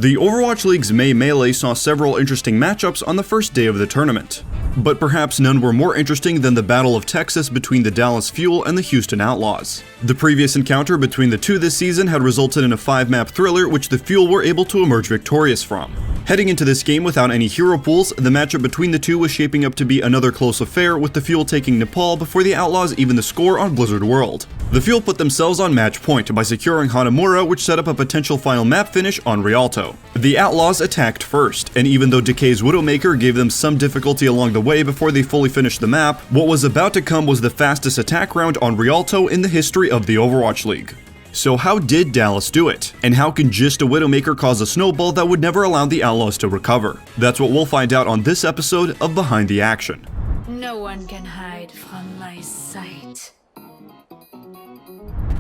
The Overwatch League's May Melee saw several interesting matchups on the first day of the tournament. But perhaps none were more interesting than the Battle of Texas between the Dallas Fuel and the Houston Outlaws. The previous encounter between the two this season had resulted in a 5-map thriller which the Fuel were able to emerge victorious from. Heading into this game without any hero pools, the matchup between the two was shaping up to be another close affair, with the Fuel taking Nepal before the Outlaws evened the score on Blizzard World. The Fuel put themselves on match point by securing Hanamura, which set up a potential final map finish on Rialto. The Outlaws attacked first, and even though Decay's Widowmaker gave them some difficulty along the way before they fully finished the map, what was about to come was the fastest attack round on Rialto in the history of the Overwatch League. So how did Dallas do it? And how can just a Widowmaker cause a snowball that would never allow the Outlaws to recover? That's what we'll find out on this episode of Behind the Action. No one can hide from my sight.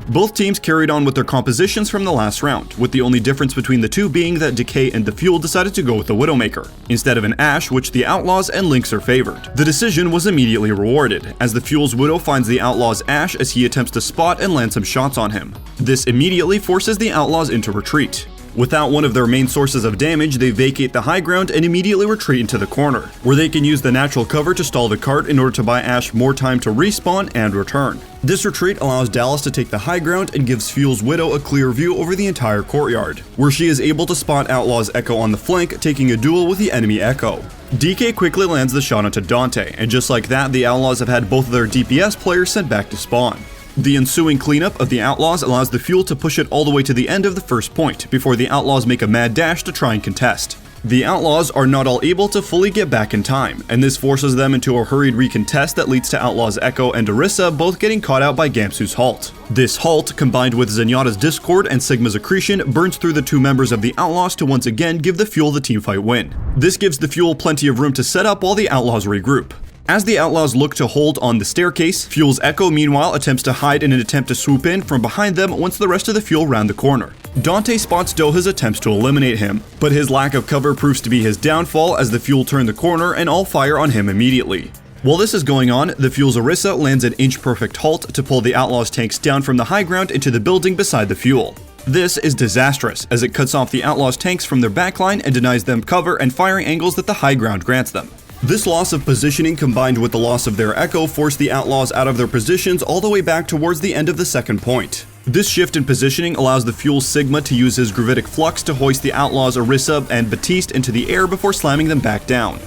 Both teams carried on with their compositions from the last round, with the only difference between the two being that Decay and the Fuel decided to go with the Widowmaker, instead of an Ashe, which the Outlaws and Lynx are favored. The decision was immediately rewarded, as the Fuel's Widow finds the Outlaws' Ashe as he attempts to spot and land some shots on him. This immediately forces the Outlaws into retreat. Without one of their main sources of damage, they vacate the high ground and immediately retreat into the corner, where they can use the natural cover to stall the cart in order to buy Ashe more time to respawn and return. This retreat allows Dallas to take the high ground and gives Fuel's Widow a clear view over the entire courtyard, where she is able to spot Outlaw's Echo on the flank, taking a duel with the enemy Echo. DK quickly lands the shot onto Dante, and just like that, the Outlaws have had both of their DPS players sent back to spawn. The ensuing cleanup of the Outlaws allows the Fuel to push it all the way to the end of the first point, before the Outlaws make a mad dash to try and contest. The Outlaws are not all able to fully get back in time, and this forces them into a hurried recontest that leads to Outlaws Echo and Orisa both getting caught out by Gamsu's halt. This halt, combined with Zenyatta's Discord and Sigma's Accretion, burns through the two members of the Outlaws to once again give the Fuel the teamfight win. This gives the Fuel plenty of room to set up while the Outlaws regroup. As the Outlaws look to hold on the staircase, Fuel's Echo meanwhile attempts to hide in an attempt to swoop in from behind them once the rest of the Fuel round the corner. Dante spots Doha's attempts to eliminate him, but his lack of cover proves to be his downfall as the Fuel turn the corner and all fire on him immediately. While this is going on, the Fuel's Orisa lands an inch-perfect halt to pull the Outlaws' tanks down from the high ground into the building beside the Fuel. This is disastrous, as it cuts off the Outlaws' tanks from their backline and denies them cover and firing angles that the high ground grants them. This loss of positioning combined with the loss of their Echo forced the Outlaws out of their positions all the way back towards the end of the second point. This shift in positioning allows the Fuel's Sigma to use his Gravitic Flux to hoist the Outlaws' Orisa and Batiste into the air before slamming them back down.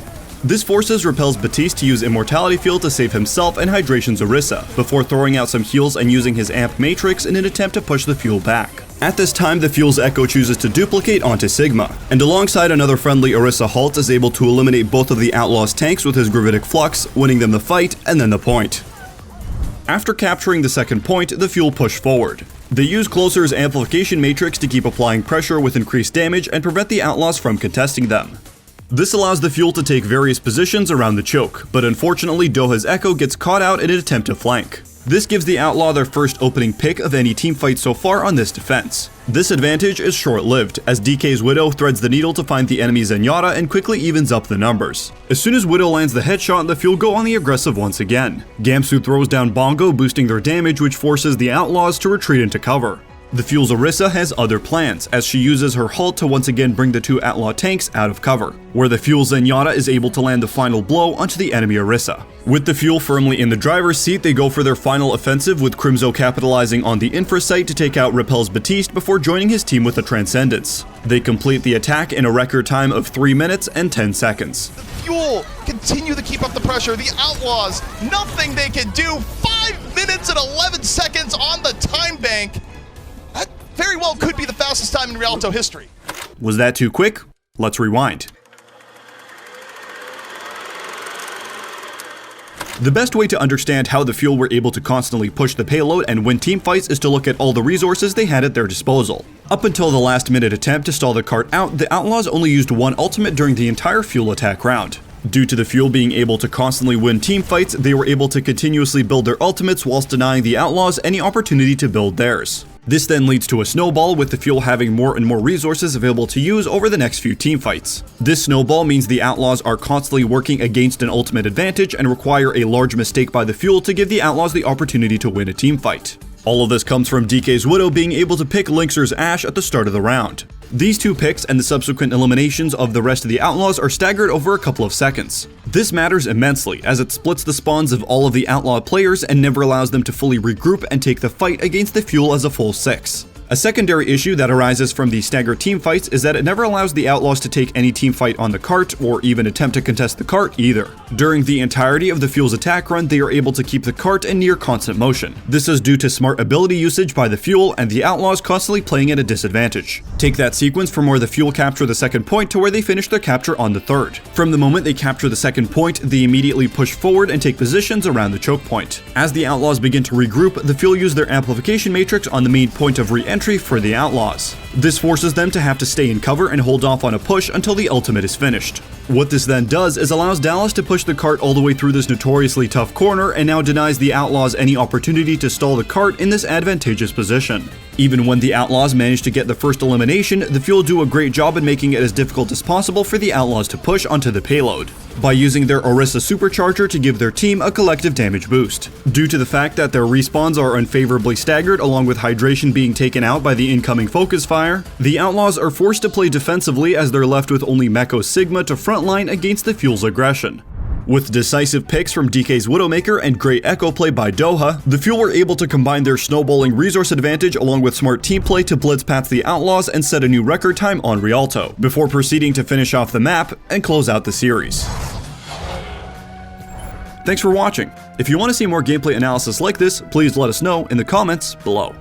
This forces repels Batiste to use Immortality Field to save himself and Hydration's Orisa, before throwing out some heals and using his Amp Matrix in an attempt to push the Fuel back. At this time, the Fuel's Echo chooses to duplicate onto Sigma, and alongside another friendly Orisa halt is able to eliminate both of the Outlaws' tanks with his Gravitic Flux, winning them the fight and then the point. After capturing the second point, the Fuel push forward. They use Closer's Amplification Matrix to keep applying pressure with increased damage and prevent the Outlaws from contesting them. This allows the Fuel to take various positions around the choke, but unfortunately Doha's Echo gets caught out in an attempt to flank. This gives the Outlaw their first opening pick of any teamfight so far on this defense. This advantage is short-lived, as DK's Widow threads the needle to find the enemy Zenyatta and quickly evens up the numbers. As soon as Widow lands the headshot, the Fuel go on the aggressive once again. Gamsu throws down Bongo, boosting their damage, which forces the Outlaws to retreat into cover. The Fuel's Orisa has other plans, as she uses her halt to once again bring the two Outlaw tanks out of cover, where the Fuel's Zenyatta is able to land the final blow onto the enemy Orisa. With the Fuel firmly in the driver's seat, they go for their final offensive, with Crimzo capitalizing on the infra site to take out Repel's Batiste before joining his team with the Transcendence. They complete the attack in a record time of 3 minutes and 10 seconds. The Fuel continue to keep up the pressure. The Outlaws, nothing they can do. 5 minutes and 11 seconds on the time bank. That very well could be the fastest time in Rialto history. Was that too quick? Let's rewind. The best way to understand how the Fuel were able to constantly push the payload and win teamfights is to look at all the resources they had at their disposal. Up until the last minute attempt to stall the cart out, the Outlaws only used one ultimate during the entire Fuel attack round. Due to the Fuel being able to constantly win teamfights, they were able to continuously build their ultimates whilst denying the Outlaws any opportunity to build theirs. This then leads to a snowball, with the Fuel having more and more resources available to use over the next few teamfights. This snowball means the Outlaws are constantly working against an ultimate advantage and require a large mistake by the Fuel to give the Outlaws the opportunity to win a teamfight. All of this comes from DK's Widow being able to pick Lynxer's Ashe at the start of the round. These two picks and the subsequent eliminations of the rest of the Outlaws are staggered over a couple of seconds. This matters immensely, as it splits the spawns of all of the Outlaw players and never allows them to fully regroup and take the fight against the Fuel as a full 6. A secondary issue that arises from the stagger teamfights is that it never allows the Outlaws to take any teamfight on the cart or even attempt to contest the cart either. During the entirety of the Fuel's attack run, they are able to keep the cart in near constant motion. This is due to smart ability usage by the Fuel and the Outlaws constantly playing at a disadvantage. Take that sequence from where the Fuel capture the second point to where they finish their capture on the third. From the moment they capture the second point, they immediately push forward and take positions around the choke point. As the Outlaws begin to regroup, the Fuel use their amplification matrix on the main point of re-entry for the Outlaws. This forces them to have to stay in cover and hold off on a push until the ultimate is finished. What this then does is allows Dallas to push the cart all the way through this notoriously tough corner and now denies the Outlaws any opportunity to stall the cart in this advantageous position. Even when the Outlaws manage to get the first elimination, the Fuel do a great job in making it as difficult as possible for the Outlaws to push onto the payload, by using their Orisa supercharger to give their team a collective damage boost. Due to the fact that their respawns are unfavorably staggered along with hydration being taken out by the incoming focus fire, the Outlaws are forced to play defensively as they're left with only Meko Sigma to frontline against the Fuel's aggression. With decisive picks from DK's Widowmaker and great echo play by Doha, the Fuel were able to combine their snowballing resource advantage along with smart team play to blitz past the Outlaws and set a new record time on Rialto, before proceeding to finish off the map and close out the series. Thanks for watching. If you want to see more gameplay analysis like this, please let us know in the comments below.